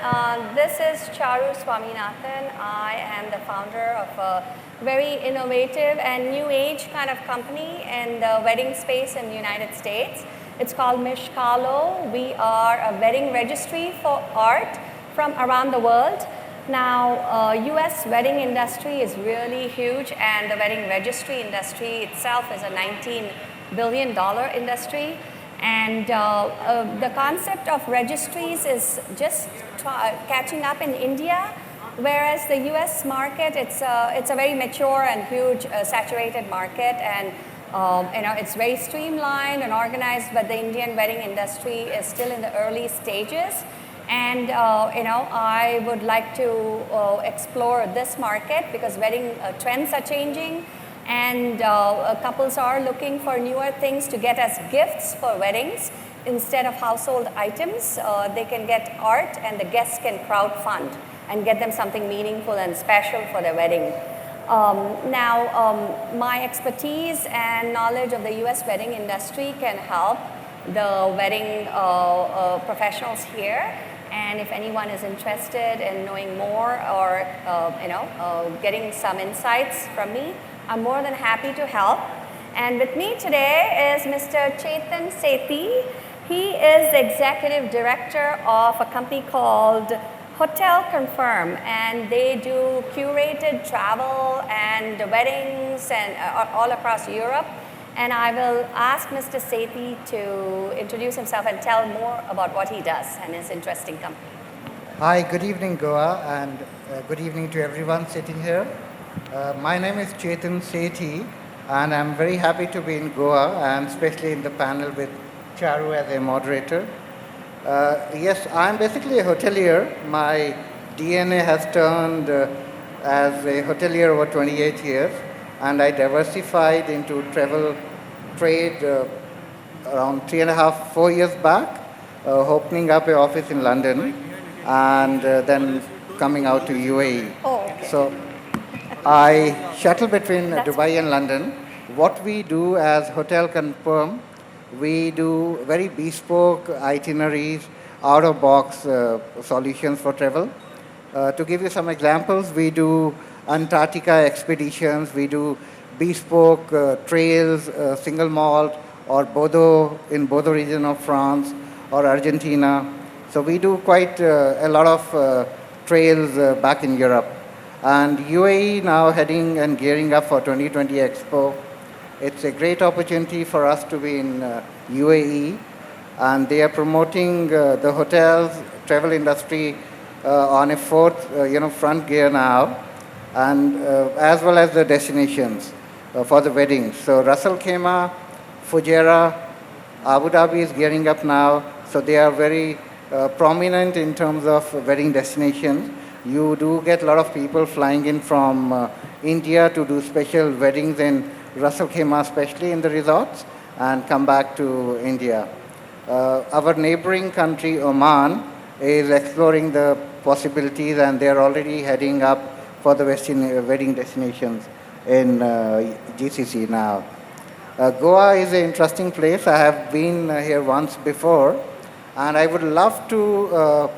This is Charu Swaminathan. I am the founder of a very innovative and new age kind of company in the wedding space in the United States. It's called Mishkalo. We are a wedding registry for art from around the world. Now, US wedding industry is really huge, and the wedding registry industry itself is a $19 billion industry. And the concept of registries is just catching up in India, whereas the US market, it's a very mature and huge saturated market, and it's very streamlined and organized, but the Indian wedding industry is still in the early stages. And I would like to explore this market because wedding trends are changing, and couples are looking for newer things to get as gifts for weddings. Instead of household items, they can get art, and the guests can crowdfund and get them something meaningful and special for their wedding. My expertise and knowledge of the US wedding industry can help the wedding professionals here. And if anyone is interested in knowing more or getting some insights from me, I'm more than happy to help. And with me today is Mr. Chetan Sethi. He is the executive director of a company called Hotel Confirm, and they do curated travel and weddings and all across Europe. And I will ask Mr. Sethi to introduce himself and tell more about what he does and his interesting company. Hi, good evening, Goa, and good evening to everyone sitting here. My name is Chetan Sethi, and I'm very happy to be in Goa, and especially in the panel with Charu as a moderator. Yes, I'm basically a hotelier. My DNA has turned as a hotelier over 28 years. And I diversified into travel trade around 3.5, 4 years back, opening up an office in London, and then coming out to UAE. Oh, okay. So I shuttle between Dubai and London. What we do as Hotel Confirm, we do very bespoke itineraries, out-of-box solutions for travel. To give you some examples, we do Antarctica expeditions, we do bespoke trails, single malt, or Bordeaux, in Bordeaux region of France, or Argentina. So we do quite a lot of trails back in Europe. And UAE now heading and gearing up for 2020 Expo. It's a great opportunity for us to be in UAE, and they are promoting the hotels, travel industry on a fourth, front gear now, and as well as the destinations for the weddings. So Ras Al Khaimah, Fujairah, Abu Dhabi is gearing up now, so they are very prominent in terms of wedding destinations. You do get a lot of people flying in from India to do special weddings in Ras Al Khaimah, especially in the resorts, and come back to India. Our neighboring country, Oman, is exploring the possibilities, and they are already heading up for the wedding destinations in GCC now. Goa is an interesting place. I have been here once before, and I would love to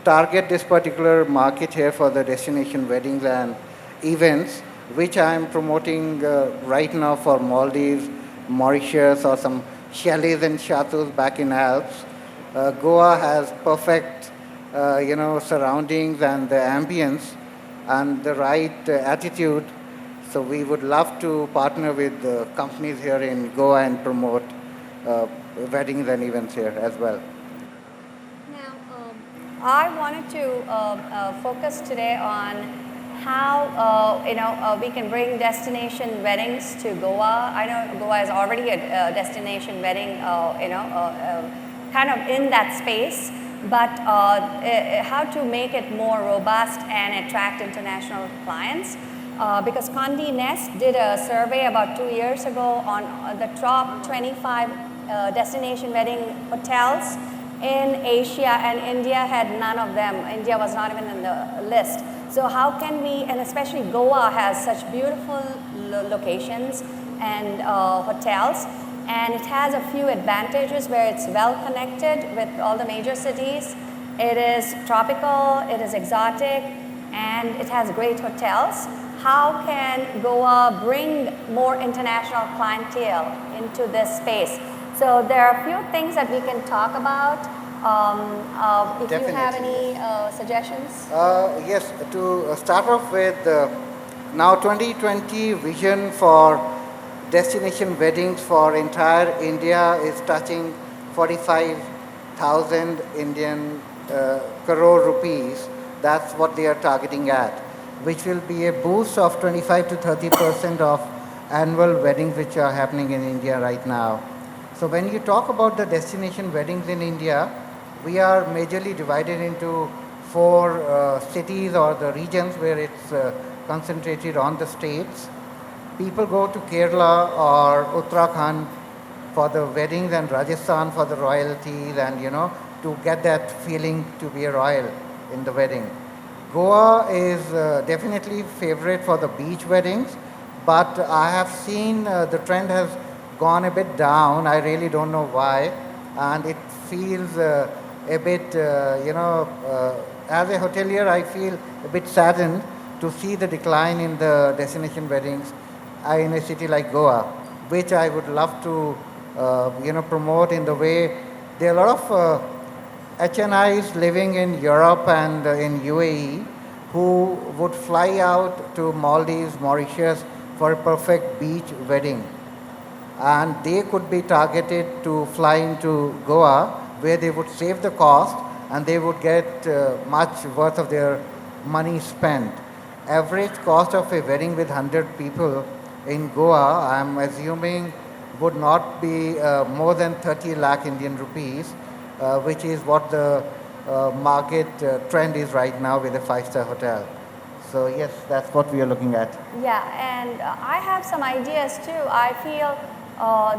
target this particular market here for the destination weddings and events, which I am promoting right now for Maldives, Mauritius, or some chalets and chateaux back in Alps. Goa has perfect, surroundings and the ambience and the right attitude. So we would love to partner with the companies here in Goa and promote weddings and events here as well. Now, I wanted to focus today on how we can bring destination weddings to Goa. I know Goa is already a destination wedding, kind of in that space, but how to make it more robust and attract international clients. Because Condé Nast did a survey about 2 years ago on the top 25 destination wedding hotels in Asia, and India had none of them. India was not even in the list. So how can we, and especially Goa has such beautiful locations and hotels, and it has a few advantages where it's well connected with all the major cities. It is tropical, it is exotic, and it has great hotels. How can Goa bring more international clientele into this space? So there are a few things that we can talk about. If Definitely. you have any suggestions? Yes, to start off with, now 2020 vision for destination weddings for entire India is touching 45,000 Indian crore rupees. That's what they are targeting at, which will be a boost of 25 to 30% of annual weddings which are happening in India right now. So when you talk about the destination weddings in India, we are majorly divided into four cities or the regions where it's concentrated on the states. People go to Kerala or Uttarakhand for the weddings and Rajasthan for the royalties and to get that feeling to be a royal in the wedding. Goa is definitely favorite for the beach weddings, but I have seen the trend has gone a bit down. I really don't know why, and it feels a bit, as a hotelier, I feel a bit saddened to see the decline in the destination weddings in a city like Goa, which I would love to, promote in the way there are a lot of HNIs living in Europe and in UAE who would fly out to Maldives, Mauritius for a perfect beach wedding. And they could be targeted to fly into Goa where they would save the cost and they would get much worth of their money spent. Average cost of a wedding with 100 people in Goa, I'm assuming, would not be more than 30 lakh Indian rupees, which is what the market trend is right now with a five-star hotel. So yes, that's what we are looking at. Yeah, and I have some ideas too. I feel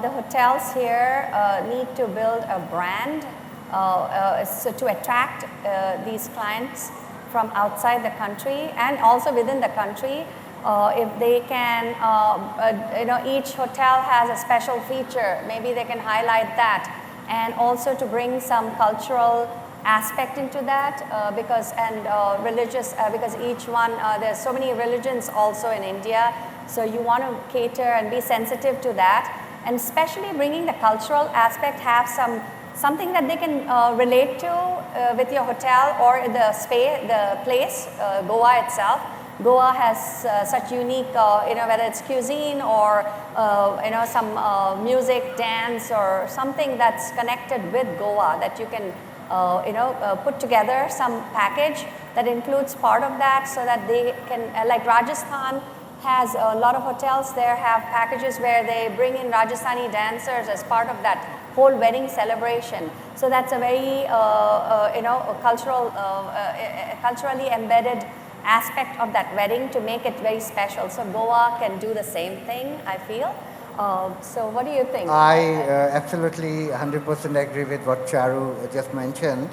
the hotels here need to build a brand so to attract these clients from outside the country and also within the country. If they can, each hotel has a special feature. Maybe they can highlight that, and also to bring some cultural aspect into that because religious because each one there's so many religions also in India. So you want to cater and be sensitive to that, and especially bringing the cultural aspect. Have something that they can relate to with your hotel or the place, Goa itself. Goa has such unique, whether it's cuisine or some music, dance, or something that's connected with Goa that you can put together some package that includes part of that, so that they can, like Rajasthan has a lot of hotels there have packages where they bring in Rajasthani dancers as part of that whole wedding celebration. So that's a very culturally embedded aspect of that wedding to make it very special. So Goa can do the same thing, I feel. So what do you think? I absolutely 100% agree with what Charu just mentioned.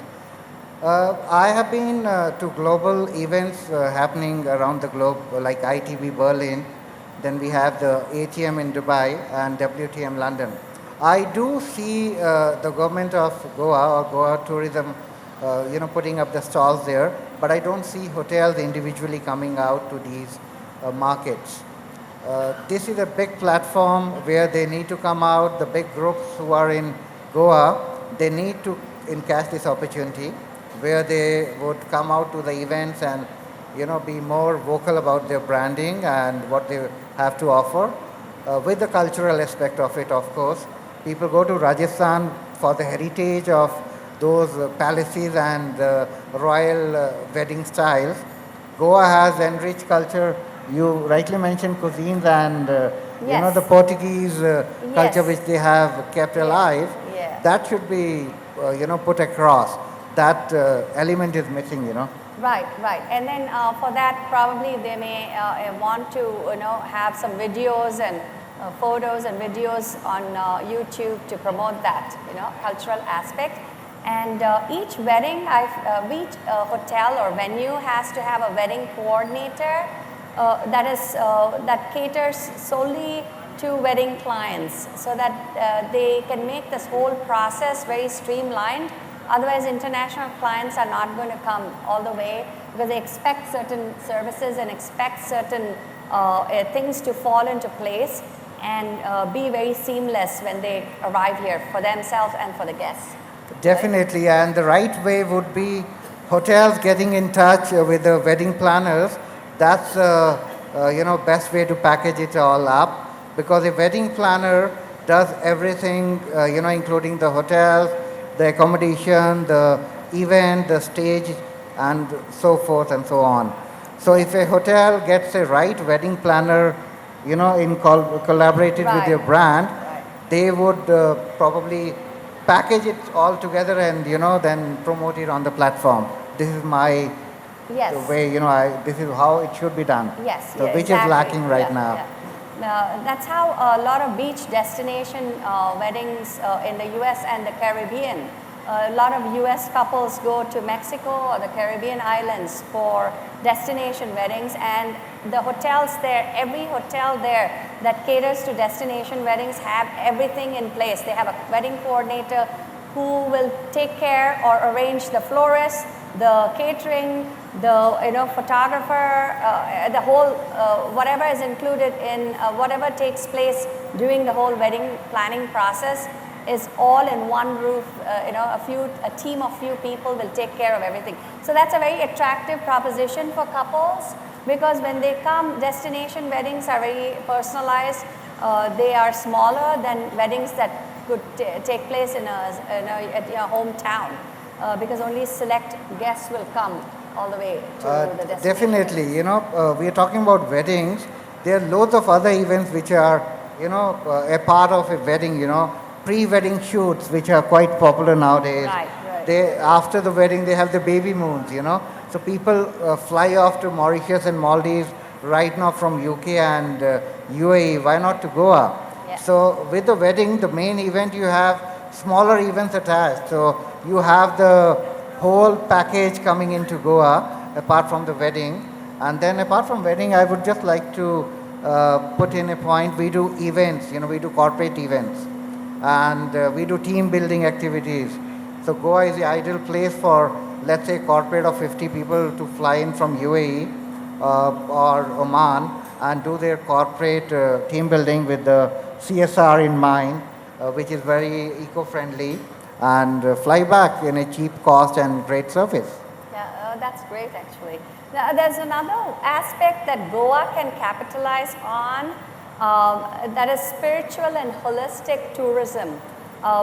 I have been to global events happening around the globe, like ITB Berlin, then we have the ATM in Dubai and WTM London. I do see the government of Goa or Goa Tourism putting up the stalls there, but I don't see hotels individually coming out to these markets. This is a big platform where they need to come out. The big groups who are in Goa, they need to encash this opportunity where they would come out to the events and be more vocal about their branding and what they have to offer, with the cultural aspect of it, of course. People go to Rajasthan for the heritage of those palaces and royal wedding styles. Goa has enriched culture. You rightly mentioned cuisines and Yes. the Portuguese culture Yes. which they have kept alive. Yeah. That should be put across. That element is missing. Right. And then for that, probably they may want to, have some videos and photos and videos on YouTube to promote that, cultural aspect. And each wedding, each hotel or venue has to have a wedding coordinator that caters solely to wedding clients, so that they can make this whole process very streamlined. Otherwise, international clients are not going to come all the way because they expect certain services and expect certain things to fall into place and be very seamless when they arrive here for themselves and for the guests. Definitely, and the right way would be hotels getting in touch with the wedding planners. That's best way to package it all up, because a wedding planner does everything, including the hotels, the accommodation, the event, the stage, and so forth and so on. So if a hotel gets a right wedding planner, collaborated with your brand, they would probably package it all together and then promote it on the platform. This is my way, this is how it should be done. Yes, so which exactly. is lacking right now. That's how a lot of beach destination weddings in the US and the Caribbean. A lot of US couples go to Mexico or the Caribbean islands for destination weddings, and the hotels there, every hotel there that caters to destination weddings have everything in place. They have a wedding coordinator who will take care or arrange the florist, the catering, the photographer, the whole whatever is included in whatever takes place during the whole wedding planning process is all in one roof. A team of few people will take care of everything. So that's a very attractive proposition for couples, because when they come, destination weddings are very personalized. They are smaller than weddings that could take place in at your hometown, because only select guests will come all the way to the destination. Definitely, we are talking about weddings. There are loads of other events which are, a part of a wedding, pre-wedding shoots, which are quite popular nowadays. Right. After the wedding, they have the baby moons, So people fly off to Mauritius and Maldives right now from UK and UAE. Why not to Goa? Yeah. So with the wedding, the main event, you have smaller events attached. So you have the whole package coming into Goa, apart from the wedding. And then apart from wedding, I would just like to put in a point. We do events, we do corporate events. And we do team building activities. So Goa is the ideal place for, let's say, corporate of 50 people to fly in from UAE or Oman and do their corporate team building with the CSR in mind, which is very eco-friendly, and fly back in a cheap cost and great service. Yeah, that's great actually. Now, there's another aspect that Goa can capitalize on, that is spiritual and holistic tourism,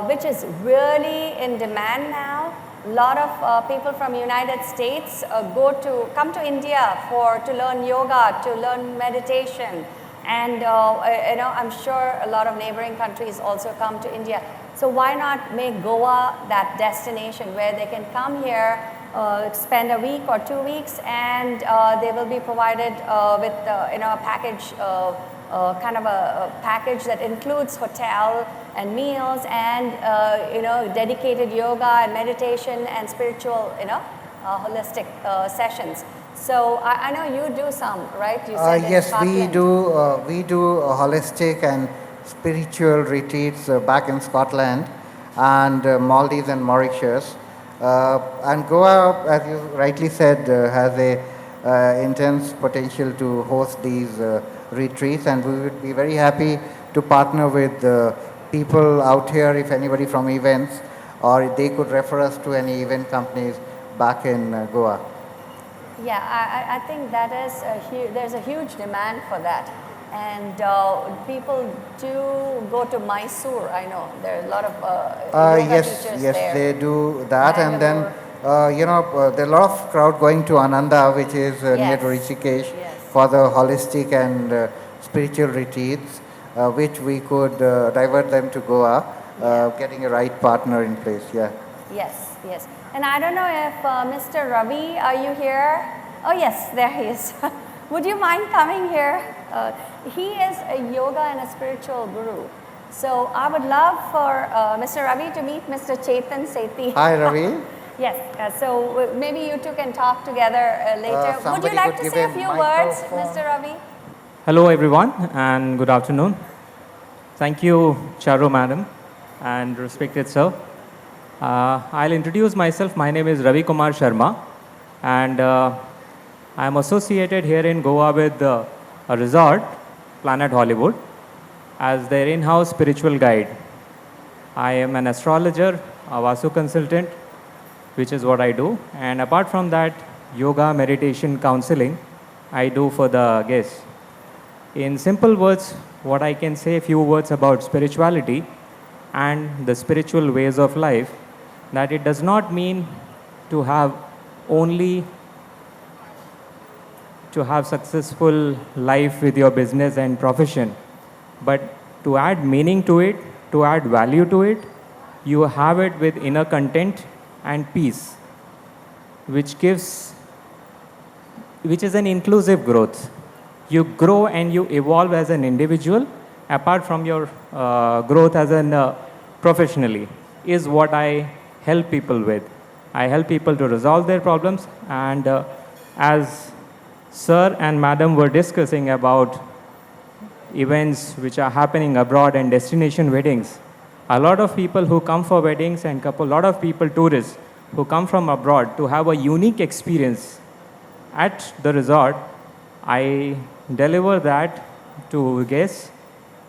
which is really in demand now. A lot of people from United States come to India to learn yoga, to learn meditation, and I'm sure a lot of neighboring countries also come to India. So why not make Goa that destination where they can come here, spend a week or 2 weeks, and they will be provided with a package. Kind of a package that includes hotel and meals and dedicated yoga and meditation and spiritual holistic sessions. So I know you do some, right? You said yes, we do holistic and spiritual retreats back in Scotland and Maldives and Mauritius. And Goa, as you rightly said, has a intense potential to host these retreats, and we would be very happy to partner with people out here, if anybody from events, or if they could refer us to any event companies back in Goa. Yeah, I think that is there's a huge demand for that, and people do go to Mysore. I know there are a lot of yoga teachers yes, there. they do that, and then there are a lot of crowd going to Ananda, which is near to Rishikesh, for the holistic and spiritual retreats, which we could divert them to Goa, getting a right partner in place. Yes. And I don't know if Mr. Ravi, are you here? Oh yes, there he is. Would you mind coming here? He is a yoga and a spiritual guru. So I would love for Mr. Ravi to meet Mr. Chetan Sethi. Hi, Ravi. Yes, so maybe you two can talk together later. Would you like to say a few words, Mr. Ravi? Hello everyone and good afternoon. Thank you, Charu madam and respected sir. I'll introduce myself. My name is Ravi Kumar Sharma, and I'm associated here in Goa with a resort, Planet Hollywood, as their in-house spiritual guide. I am an astrologer, a Vastu consultant, which is what I do. And apart from that, yoga, meditation, counseling, I do for the guests. In simple words, what I can say, a few words about spirituality and the spiritual ways of life, that it does not mean to have only to have successful life with your business and profession, but to add meaning to it, to add value to it, you have it with inner content and peace, which is an inclusive growth. You grow and you evolve as an individual, apart from your growth as an professionally, is what I help people with. I help people to resolve their problems, and as Sir and Madam were discussing about events which are happening abroad and destination weddings, a lot of people who come for weddings and a lot of people, tourists, who come from abroad to have a unique experience at the resort, I deliver that to guests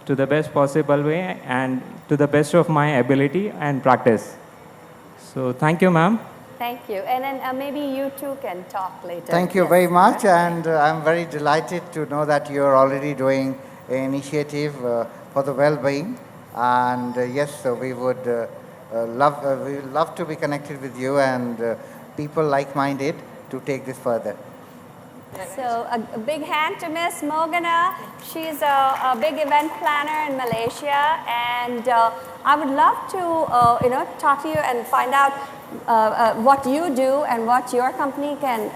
to the best possible way and to the best of my ability and practice. So thank you, ma'am. Thank you. And then maybe you two can talk later. Thank you very much, and I'm very delighted to know that you're already doing an initiative for the well-being. And yes, so we would love to be connected with you and people like-minded to take this further. So a big hand to Miss Morgana. She's a big event planner in Malaysia, and I would love to talk to you and find out what you do and what your company can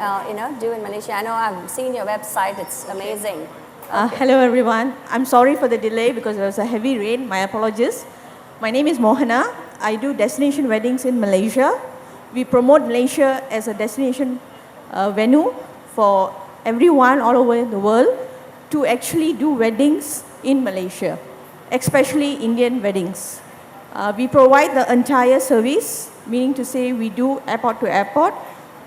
do in Malaysia. I know I've seen your website; it's amazing. Okay. Hello everyone. I'm sorry for the delay because there was a heavy rain. My apologies. My name is Mohana. I do destination weddings in Malaysia. We promote Malaysia as a destination venue for everyone all over the world to actually do weddings in Malaysia, especially Indian weddings. We provide the entire service, meaning to say we do airport to airport.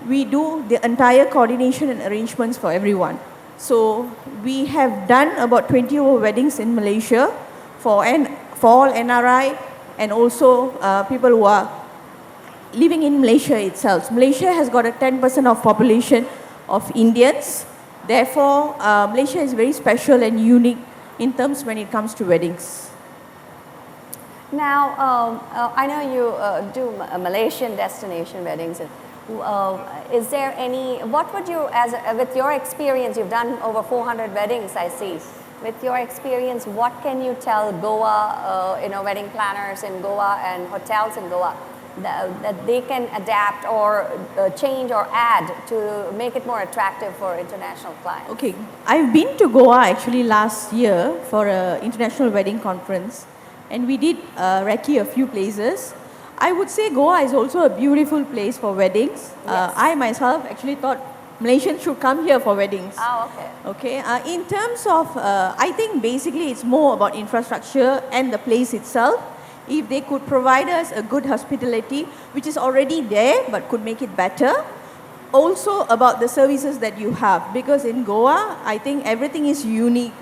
We do the entire coordination and arrangements for everyone. So we have done about 20 over weddings in Malaysia for all NRI and also people who are living in Malaysia itself. Malaysia has got a 10% of population of Indians. Therefore, Malaysia is very special and unique in terms when it comes to weddings. Now, I know you do Malaysian destination weddings. Is there any, what would you, with your experience, you've done over 400 weddings, I see. With your experience, what can you tell Goa, wedding planners in Goa and hotels in Goa that they can adapt or change or add to make it more attractive for international clients? Okay, I've been to Goa actually last year for an international wedding conference, and we did recce a few places. I would say Goa is also a beautiful place for weddings. Yes. I myself actually thought Malaysians should come here for weddings. Oh, okay. Okay, in terms of, I think basically it's more about infrastructure and the place itself. If they could provide us a good hospitality, which is already there, but could make it better. Also about the services that you have, because in Goa, I think everything is unique.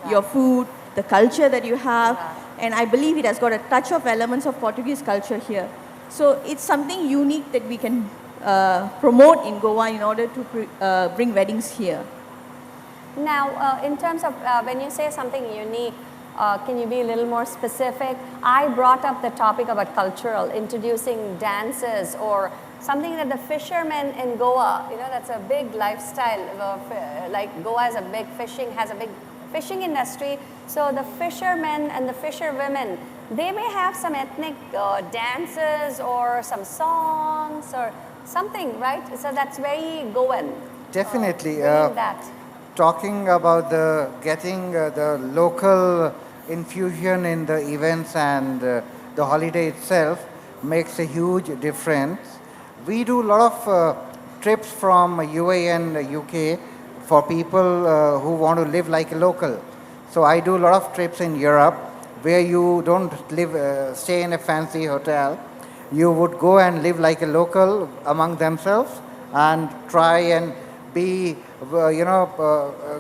Right. Your food, the culture that you have, right. And I believe it has got a touch of elements of Portuguese culture here. So it's something unique that we can promote in Goa in order to bring weddings here. Now, in terms of when you say something unique, can you be a little more specific? I brought up the topic about cultural, introducing dances or something that the fishermen in Goa, that's a big lifestyle. Like Goa is a big has a big fishing industry. So the fishermen and the fisherwomen, they may have some ethnic dances or some songs or something, right? So that's very Goan. Definitely. That. Talking about getting the local infusion in the events and the holiday itself makes a huge difference. We do a lot of trips from UAE and UK for people who want to live like a local. So I do a lot of trips in Europe where you don't stay in a fancy hotel. you would go and live like a local among themselves and try and be,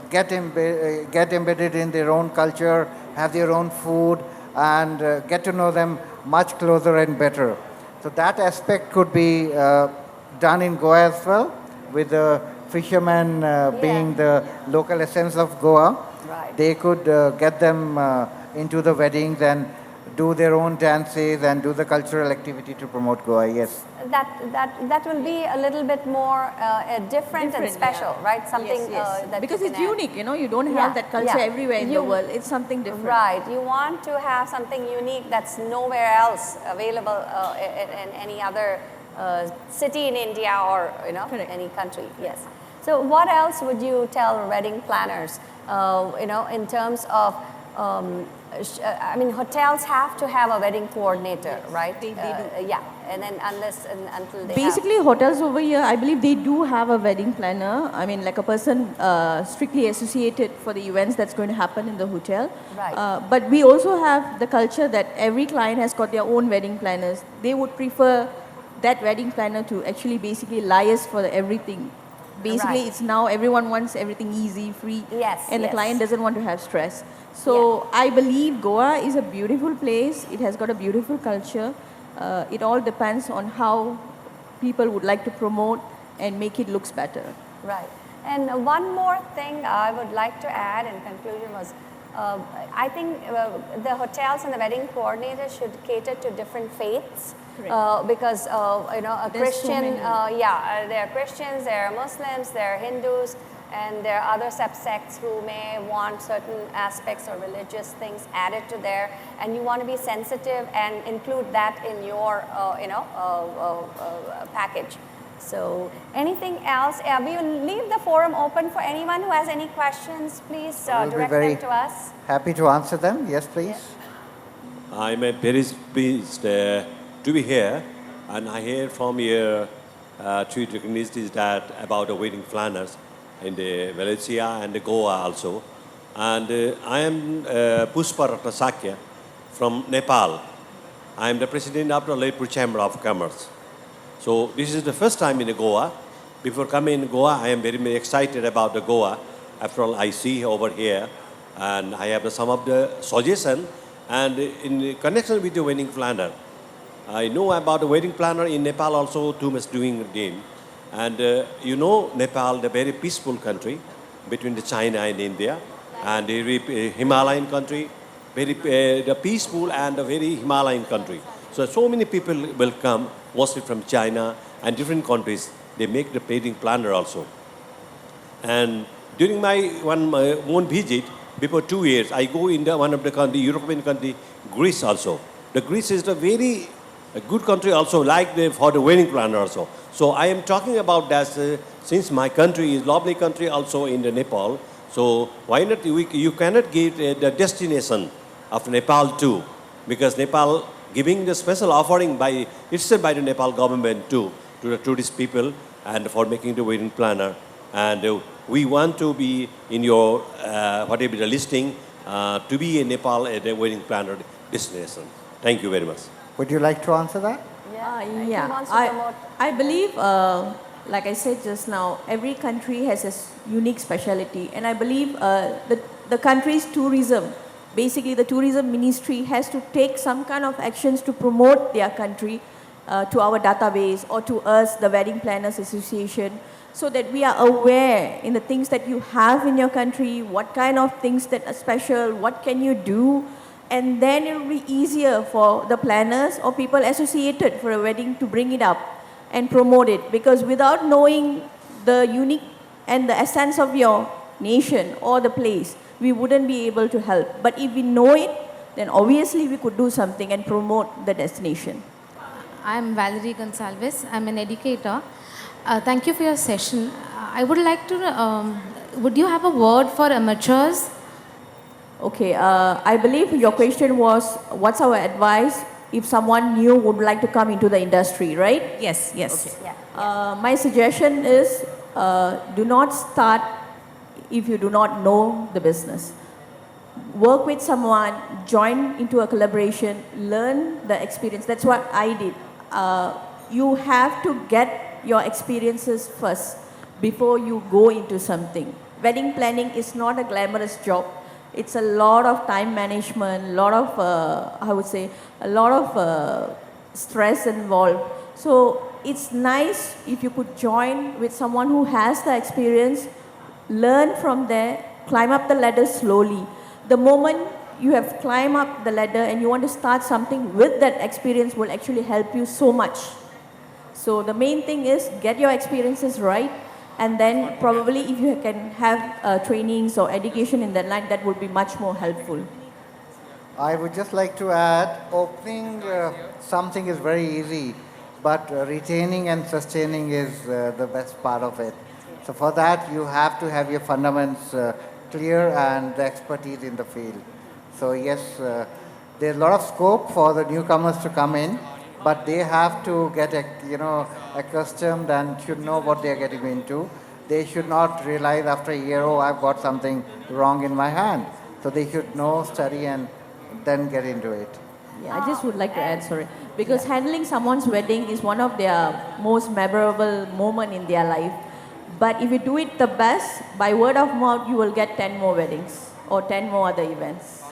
get embedded in their own culture, have their own food, and get to know them much closer and better. So that aspect could be done in Goa as well, with the fishermen being the local essence of Goa. Right. They could get them into the weddings and do their own dances and do the cultural activity to promote Goa, yes. That will be a little bit more different and special, right? Something that because you it's can add. unique, you don't have that culture everywhere in the world. It's something different. Right. You want to have something unique that's nowhere else available in any other city in India or any country. Yes. So what else would you tell wedding planners? In terms of hotels have to have a wedding coordinator, right? They do. Yeah, and then until they Basically, hotels over here, I believe they do have a wedding planner. I mean, like a person strictly associated for the events that's going to happen in the hotel. Right. But we also have the culture that every client has got their own wedding planners. They would prefer that wedding planner to actually basically liaise for everything. Basically, Right. it's now everyone wants everything easy, free, Yes, and the yes. client doesn't want to have stress. So I believe Goa is a beautiful place. It has got a beautiful culture. It all depends on how people would like to promote and make it looks better. Right. And one more thing I would like to add in conclusion was, I think the hotels and the wedding coordinators should cater to different faiths. Because a There's so Christian, many. there are Christians, there are Muslims, there are Hindus, and there are other subsects who may want certain aspects or religious things added to there, and you want to be sensitive and include that in your package. So anything else? We will leave the forum open for anyone who has any questions. Please We'll be direct very them to us. happy to answer them. Yes, please. I'm very pleased to be here, and I hear from your three dignitaries that about the wedding planners in the Valencia and the Goa also. And I am Puspa Ratnasakya from Nepal. I am the president of the Jaipur Chamber of Commerce. So this is the first time in the Goa. Before coming in Goa, I am very, very excited about the Goa. After all, I see over here, and I have some of the suggestion. And in connection with the wedding planner, I know about the wedding planner in Nepal also too much doing again. And Nepal, the very peaceful country between the China and India, and the Himalayan country, very the peaceful and a very Himalayan country. So many people will come, mostly from China and different countries. They make the wedding planner also. And during my own visit, before 2 years, I go in one of the country, European country, Greece also. The Greece is a good country also, like for the wedding planner also. So I am talking about that since my country is lovely country also in the Nepal. So why not you cannot give the destination of Nepal too, because Nepal giving the special offering by itself by the Nepal government too to the tourist people and for making the wedding planner. And we want to be in your whatever the listing to be in Nepal at a wedding planner destination. Thank you very much. Would you like to answer that? He wants to promote. I believe, like I said just now, every country has a unique specialty, and I believe the country's tourism, basically the tourism ministry has to take some kind of actions to promote their country to our database or to us, the Wedding Planners Association, so that we are aware in the things that you have in your country, what kind of things that are special, what can you do, and then it will be easier for the planners or people associated for a wedding to bring it up and promote it. Because without knowing the unique and the essence of your nation or the place, we wouldn't be able to help. But if we know it, then obviously we could do something and promote the destination. I'm Valerie Gonsalves. I'm an educator. Thank you for your session. I would like to, would you have a word for amateurs? Okay, I believe your question was, what's our advice if someone new would like to come into the industry, right? Yes, yes. Okay. Yeah. My suggestion is, do not start if you do not know the business. Work with someone, join into a collaboration, learn the experience. That's what I did. you have to get your experiences first before you go into something. Wedding planning is not a glamorous job. It's a lot of time management, a lot of, I would say, a lot of stress involved. So it's nice if you could join with someone who has the experience, learn from there, climb up the ladder slowly. The moment you have climbed up the ladder and you want to start something with that experience will actually help you so much. So the main thing is get your experiences right, and then probably if you can have trainings or education in that line, that would be much more helpful. I would just like to add, opening something is very easy, but retaining and sustaining is the best part of it. So for that, you have to have your fundamentals clear and the expertise in the field. So yes, there's a lot of scope for the newcomers to come in, but they have to get accustomed and should know what they're getting into. They should not realize after a year, oh, I've got something wrong in my hand. So they should know, study, and then get into it. Yeah, I just would like to add, sorry, because handling someone's wedding is one of their most memorable moment in their life. But if you do it the best, by word of mouth, you will get 10 more weddings or 10 more other events.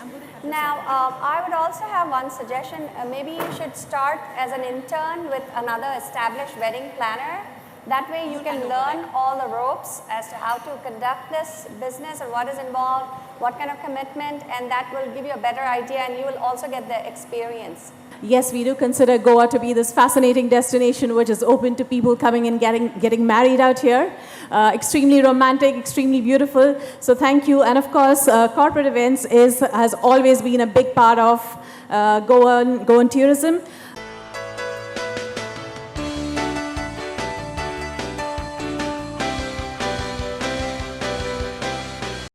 Now, I would also have one suggestion. Maybe you should start as an intern with another established wedding planner. That way you can learn all the ropes as to how to conduct this business and what is involved, what kind of commitment, and that will give you a better idea, and you will also get the experience. Yes, we do consider Goa to be this fascinating destination which is open to people coming and getting married out here. Extremely romantic, extremely beautiful. So thank you. And of course, corporate events has always been a big part of Goan tourism.